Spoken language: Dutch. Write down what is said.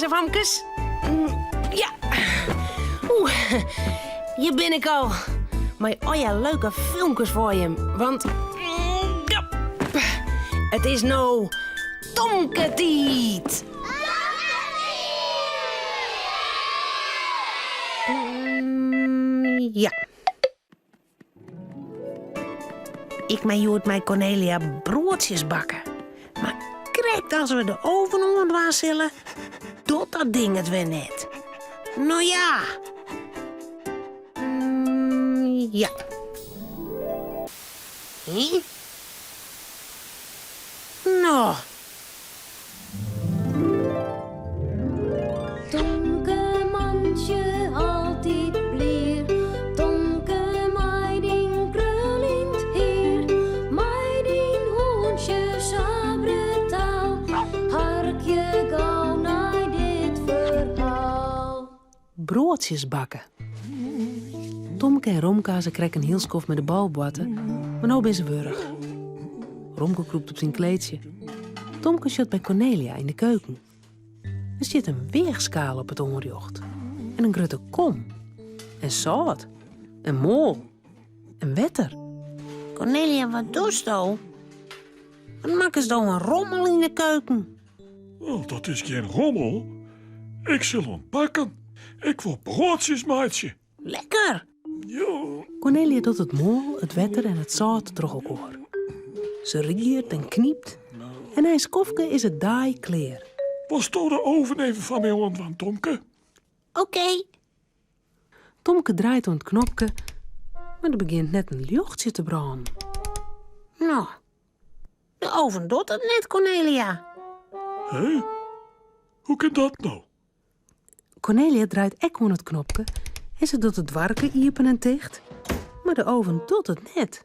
Romka's en Famkes. Ja. Hier ben ik al. Maar ja, leuke filmpjes voor je. Want... ja, het is nou... Tomketiet. Ja. Ik moet met Cornelia broodjes bakken. Maar krijgt als we de oven onder zullen, doet dat ding het weer net. Nou ja. Ja. Nou. Tomke mandje altijd blier. Tomke meiding krulint hier. Meiding hoentje sabretaal. Harkje gauw naar dit verhaal. Broodjes bakken. Tomke en Romka, ze krekken heel skof met de balbotten, maar nou ben ze wurg. Romke kroept op zijn kleedje. Tomke zit bij Cornelia in de keuken. Er zit een weegschaal op het onrjocht. En een grote kom. En zout. En mol. En wetter. Cornelia, wat doe je? Wat maken ze dan een rommel in de keuken? Oh, dat is geen rommel. Ik zal ontpakken. Ik wil broodjes, maatje. Lekker! Ja. Cornelia doet het mol, het wetter en het zout terug elkaar. Ze riert en kniept. En hij skofke is het daai kleer. Was toch de oven even van mij aan, Tomke? Oké. Tomke draait om het knopje, maar er begint net een luchtje te branden. Nou, de oven doet het net, Cornelia. Hé? Hoe kan dat nou? Cornelia draait ek om het knopje en ze doet het warken iepen en dicht. Maar de oven doet het net.